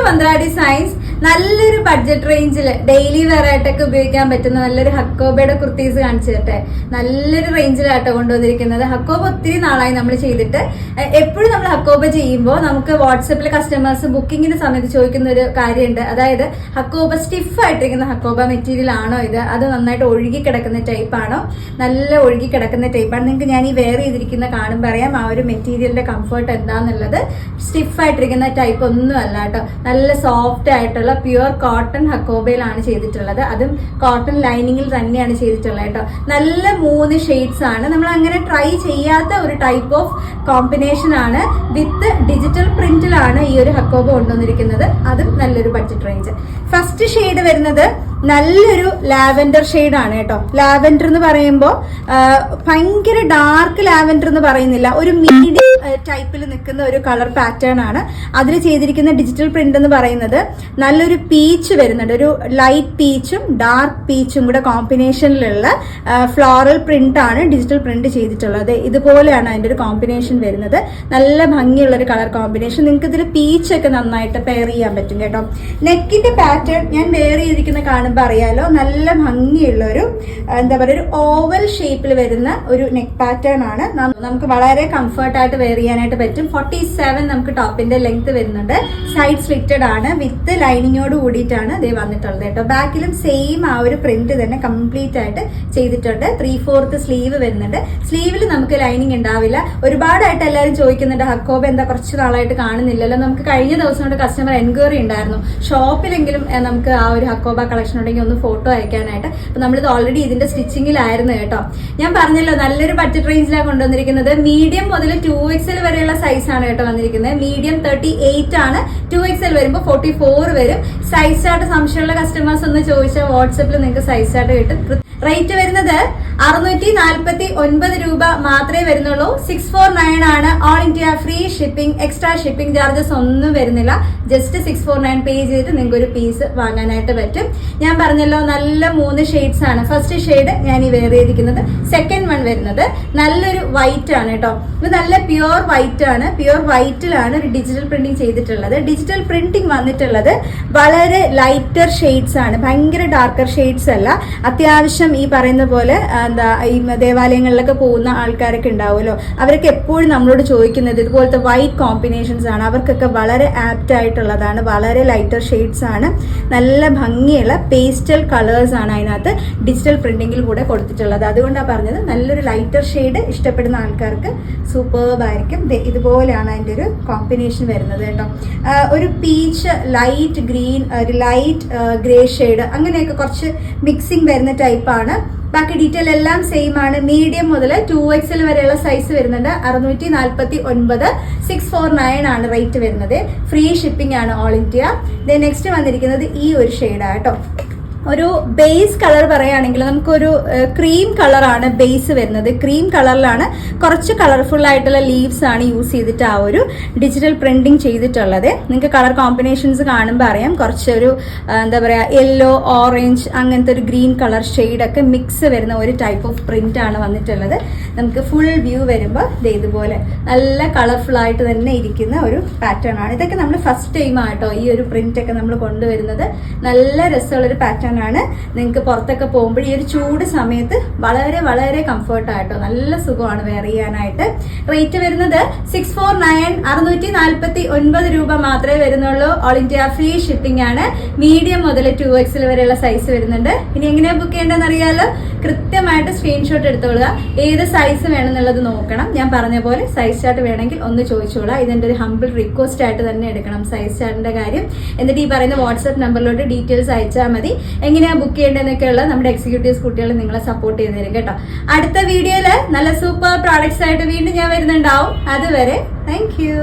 മന്ത്ര designs. നല്ലൊരു budget റേഞ്ചിൽ daily wear ആയിട്ടൊക്കെ ഉപയോഗിക്കാൻ പറ്റുന്ന നല്ലൊരു ഹക്കോബയുടെ കുർത്തീസ് കാണിച്ചു തരട്ടെ. നല്ലൊരു റേഞ്ചിലാട്ടോ കൊണ്ടുവന്നിരിക്കുന്നത്. ഹക്കോബ ഒത്തിരി നാളായി നമ്മൾ ചെയ്തിട്ട്. എപ്പോഴും നമ്മൾ ഹക്കോബ ചെയ്യുമ്പോൾ നമുക്ക് വാട്സപ്പിൽ കസ്റ്റമേഴ്സ് ബുക്കിങ്ങിന്റെ സമയത്ത് ചോദിക്കുന്ന ഒരു കാര്യമുണ്ട്. അതായത് ഹക്കോബ സ്റ്റിഫ് ആയിട്ടിരിക്കുന്ന ഹക്കോബ മെറ്റീരിയൽ ആണോ ഇത്, അത് നന്നായിട്ട് ഒഴുകി കിടക്കുന്ന ടൈപ്പ് ആണോ? നല്ല ഒഴുകി കിടക്കുന്ന ടൈപ്പാണ്. നിങ്ങൾക്ക് ഞാൻ ഈ വെയർ ചെയ്തിരിക്കുന്ന കാണുമ്പോൾ അറിയാം ആ ഒരു മെറ്റീരിയലിന്റെ കംഫർട്ട് എന്താന്നുള്ളത്. സ്റ്റിഫ് ആയിട്ടിരിക്കുന്ന ടൈപ്പ് ഒന്നും അല്ല കേട്ടോ. നല്ല സോഫ്റ്റ് ആയിട്ടുള്ള പ്യുവർ കോട്ടൺ ഹക്കോബയിലാണ് ചെയ്തിട്ടുള്ളത്. അതും കോട്ടൺ ലൈനിങ്ങിൽ തന്നെയാണ് ചെയ്തിട്ടുള്ളത് കേട്ടോ. നല്ല 3 ഷെയ്ഡ്സ് ആണ്. നമ്മൾ അങ്ങനെ ട്രൈ ചെയ്യാത്ത ഒരു ടൈപ്പ് ഓഫ് കോമ്പിനേഷൻ ആണ്. വിത്ത് ഡിജിറ്റൽ പ്രിന്റിലാണ് ഈ ഒരു ഹക്കോബ കൊണ്ടുവന്നിരിക്കുന്നത്. അതും നല്ലൊരു ബഡ്ജറ്റ് റേഞ്ച്. ഫസ്റ്റ് ഷെയ്ഡ് വരുന്നത് നല്ലൊരു ലാവൻഡർ ഷെയ്ഡാണ് കേട്ടോ. ലാവൻഡർ എന്ന് പറയുമ്പോൾ ഭയങ്കര ഡാർക്ക് ലാവൻഡർ എന്ന് പറയുന്നില്ല, ഒരു മീഡിയം ടൈപ്പിൽ നിൽക്കുന്ന ഒരു കളർ പാറ്റേൺ ആണ്. അതിൽ ചെയ്തിരിക്കുന്ന ഡിജിറ്റൽ പ്രിന്റ് എന്ന് പറയുന്നത് നല്ലൊരു പീച്ച് വരുന്നുണ്ട്. ഒരു ലൈറ്റ് പീച്ചും ഡാർക്ക് പീച്ചും കൂടെ കോമ്പിനേഷനിലുള്ള ഫ്ലോറൽ പ്രിന്റ് ആണ് ഡിജിറ്റൽ പ്രിന്റ് ചെയ്തിട്ടുള്ളത്. ഇതുപോലെയാണ് അതിന്റെ ഒരു കോമ്പിനേഷൻ വരുന്നത്. നല്ല ഭംഗിയുള്ള ഒരു കളർ കോമ്പിനേഷൻ. നിങ്ങൾക്ക് ഇതിൽ പീച്ചൊക്കെ നന്നായിട്ട് പെയർ ചെയ്യാൻ പറ്റും കേട്ടോ. നെക്കിന്റെ പാറ്റേൺ ഞാൻ വെയർ ചെയ്തിരിക്കുന്ന കാണുമ്പോൾ അറിയാലോ, നല്ല ഭംഗിയുള്ള ഒരു എന്താ പറയുക, ഒരു ഓവൽ ഷേപ്പിൽ വരുന്ന ഒരു നെക്ക് പാറ്റേൺ ആണ്. നമുക്ക് വളരെ കംഫർട്ടായിട്ട് വെയർ ചെയ്യാനായിട്ട് പറ്റും. 47 നമുക്ക് ടോപ്പിന്റെ ലെങ്ത് വരുന്നുണ്ട്. സൈഡ് സ്ലിറ്റഡ് ആണ്. വിത്ത് ലൈനിങ്ങോട് കൂടിയിട്ടാണ് ഇത് വന്നിട്ടുള്ളത് കേട്ടോ. ബാക്കിലും സെയിം ആ ഒരു പ്രിന്റ് തന്നെ കംപ്ലീറ്റ് ആയിട്ട് ചെയ്തിട്ടുണ്ട്. 3/4 സ്ലീവ് വരുന്നുണ്ട്. സ്ലീവിൽ നമുക്ക് ലൈനിങ് ഉണ്ടാവില്ല. ഒരുപാടായിട്ട് എല്ലാവരും ചോദിക്കുന്നുണ്ട് ഹക്കോബ എന്താ കുറച്ച് നാളായിട്ട് കാണുന്നില്ലല്ലോ. നമുക്ക് കഴിഞ്ഞ ദിവസം കൊണ്ട് കസ്റ്റമർ എൻക്വയറി ഉണ്ടായിരുന്നു, ഷോപ്പിലെങ്കിലും നമുക്ക് ആ ഒരു ഹക്കോബ കളക്ഷൻ ഉണ്ടെങ്കിൽ ഒന്ന് ഫോട്ടോ അയക്കാനായിട്ട്. അപ്പൊ നമ്മളിത് ഓൾറെഡി ഇതിന്റെ സ്റ്റിച്ചിങ്ങിലായിരുന്നു കേട്ടോ. ഞാൻ പറഞ്ഞല്ലോ നല്ലൊരു ബഡ്ജറ്റ് റേഞ്ചിലാണ് കൊണ്ടുവന്നിരിക്കുന്നത്. മീഡിയം മുതൽ 2XL വരെയുള്ള സൈസ് ആണ് കേട്ടോ വന്നിരിക്കുന്നത്. മീഡിയം 38 ആണ്, 2XL വരുമ്പോൾ 44 വരും. സൈസ് ചാർട്ട് സംശയമുള്ള കസ്റ്റമേഴ്സ് ഒന്ന് ചോദിച്ചാൽ വാട്സപ്പിൽ നിങ്ങൾക്ക് സൈസ് ചാർട്ട് കിട്ടും. റേറ്റ് വരുന്നത് 649 രൂപ മാത്രമേ വരുന്നുള്ളൂ. 649 ആണ്. All India free shipping. Extra shipping charges ഒന്നും വരുന്നില്ല. ജസ്റ്റ് 649 പേ ചെയ്തിട്ട് നിങ്ങൾക്ക് ഒരു പീസ് വാങ്ങാനായിട്ട് പറ്റും. ഞാൻ പറഞ്ഞല്ലോ നല്ല 3 ഷെയ്ഡ്സ് ആണ്. ഫസ്റ്റ് ഷെയ്ഡ് ഞാൻ ഈ വെയർ ചെയ്തിരിക്കുന്നത്. സെക്കൻഡ് വൺ വരുന്നത് നല്ലൊരു വൈറ്റ് ആണ് കേട്ടോ. ഇത് നല്ല പ്യുവർ വൈറ്റ് ആണ്. പ്യുവർ വൈറ്റിലാണ് ഒരു ഡിജിറ്റൽ പ്രിന്റിംഗ് ചെയ്തിട്ടുള്ളത്. ഡിജിറ്റൽ പ്രിന്റിംഗ് വന്നിട്ടുള്ളത് വളരെ ലൈറ്റർ ഷെയ്ഡ്സ് ആണ്. ഭയങ്കര ഡാർക്കർ ഷെയ്ഡ്സ് അല്ല. അത്യാവശ്യം ഈ പറയുന്ന പോലെ എന്താ ഈ ദേവാലയങ്ങളിലൊക്കെ പോകുന്ന ആൾക്കാരൊക്കെ ഉണ്ടാവുമല്ലോ, അവരൊക്കെ എപ്പോഴും നമ്മളോട് ചോദിക്കുന്നത് ഇതുപോലത്തെ വൈറ്റ് കോമ്പിനേഷൻസ് ആണ്. അവർക്കൊക്കെ വളരെ ആപ്റ്റ് ആയിട്ടുള്ളതാണ്. വളരെ ലൈറ്റർ ഷെയ്ഡ്സ് ആണ്. നല്ല ഭംഗിയുള്ള പേസ്റ്റൽ കളേഴ്സ് ആണ് അതിനകത്ത് ഡിജിറ്റൽ പ്രിന്റിംഗിൽ കൂടെ കൊടുത്തിട്ടുള്ളത്. അതുകൊണ്ടാണ് പറഞ്ഞത് നല്ലൊരു ലൈറ്റർ ഷെയ്ഡ് ഇഷ്ടപ്പെടുന്ന ആൾക്കാർക്ക് സൂപ്പർബ് ആയിരിക്കും. ഇതുപോലെയാണ് അതിൻ്റെ ഒരു കോമ്പിനേഷൻ വരുന്നത് കേട്ടോ. ഒരു പീച്ച്, ലൈറ്റ് ഗ്രീൻ, ഒരു ലൈറ്റ് ഗ്രേ ഷെയ്ഡ്, അങ്ങനെയൊക്കെ കുറച്ച് മിക്സിംഗ് വരുന്ന ടൈപ്പാണ്. ബാക്കി ഡീറ്റെയിൽ എല്ലാം സെയിം ആണ്. മീഡിയം മുതൽ 2XL വരെയുള്ള സൈസ് വരുന്നുണ്ട്. 649, 649 ആണ് റേറ്റ് വരുന്നത്. ഫ്രീ ഷിപ്പിംഗ് ആണ് ഓൾ ഇന്ത്യ. നെക്സ്റ്റ് വന്നിരിക്കുന്നത് ഈ ഒരു ഷെയ്ഡാണ് കേട്ടോ. ഒരു ബേസ് കളർ പറയുകയാണെങ്കിൽ നമുക്കൊരു ക്രീം കളറാണ് ബേസ് വരുന്നത്. ക്രീം കളറിലാണ് കുറച്ച് കളർഫുൾ ആയിട്ടുള്ള ലീവ്സ് ആണ് യൂസ് ചെയ്തിട്ട് ആ ഒരു ഡിജിറ്റൽ പ്രിന്റിംഗ് ചെയ്തിട്ടുള്ളത്. നിങ്ങൾക്ക് കളർ കോമ്പിനേഷൻസ് കാണുമ്പോൾ അറിയാം. കുറച്ചൊരു എന്താ പറയുക, യെല്ലോ, ഓറഞ്ച്, അങ്ങനത്തെ ഒരു ഗ്രീൻ കളർ ഷെയ്ഡൊക്കെ മിക്സ് വരുന്ന ഒരു ടൈപ്പ് ഓഫ് പ്രിന്റ് ആണ് വന്നിട്ടുള്ളത്. നമുക്ക് ഫുൾ വ്യൂ വരുമ്പോൾ ഇതുപോലെ നല്ല കളർഫുൾ ആയിട്ട് തന്നെ ഇരിക്കുന്ന ഒരു പാറ്റേൺ ആണ്. ഇതൊക്കെ നമ്മൾ ഫസ്റ്റ് ടൈം ആട്ടോ ഈ ഒരു പ്രിന്റ് ഒക്കെ നമ്മൾ കൊണ്ടുവരുന്നത്. നല്ല രസമുള്ളൊരു പാറ്റേൺ ആണ്. നിങ്ങൾക്ക് പുറത്തൊക്കെ പോകുമ്പോൾ ഈ ഒരു ചൂട് സമയത്ത് വളരെ വളരെ കംഫർട്ട് ആയിട്ടോ നല്ല സുഖമാണ് വെയർ ചെയ്യാനായിട്ട്. റേറ്റ് വരുന്നത് 649, 649 രൂപ മാത്രമേ വരുന്നുള്ളൂ. ഓൾ ഇന്ത്യ ഫ്രീ ഷിപ്പിംഗ് ആണ്. മീഡിയം മുതൽ 2XL വരെയുള്ള സൈസ് വരുന്നുണ്ട്. ഇനി എങ്ങനെയാണ് ബുക്ക് ചെയ്യേണ്ടതെന്ന് അറിയാലോ. കൃത്യമായിട്ട് സ്ക്രീൻഷോട്ട് എടുത്തോളുക. ഏത് സൈസ് വേണമെന്നുള്ളത് നോക്കണം. ഞാൻ പറഞ്ഞ പോലെ സൈസ് ചാർട്ട് വേണമെങ്കിൽ ഒന്ന് ചോദിച്ചോളാം. ഇതിന്റെ ഒരു ഹംബിൾ റിക്വസ്റ്റ് ആയിട്ട് തന്നെ എടുക്കണം സൈസ് ചാർട്ടിന്റെ കാര്യം. എന്നിട്ട് ഈ പറയുന്ന വാട്സ്ആപ്പ് നമ്പറിലോട്ട് ഡീറ്റെയിൽസ് അയച്ചാൽ മതി. എങ്ങനെയാ ബുക്ക് ചെയ്യേണ്ടതെന്നൊക്കെയുള്ള നമ്മുടെ എക്സിക്യൂട്ടീവ്സ് കുട്ടികൾ നിങ്ങളെ സപ്പോർട്ട് ചെയ്ത് തരും കേട്ടോ. അടുത്ത വീഡിയോയില് നല്ല സൂപ്പർ പ്രോഡക്ട്സ് ആയിട്ട് വീണ്ടും ഞാൻ വരുന്നുണ്ടാവും. അതുവരെ താങ്ക് യു.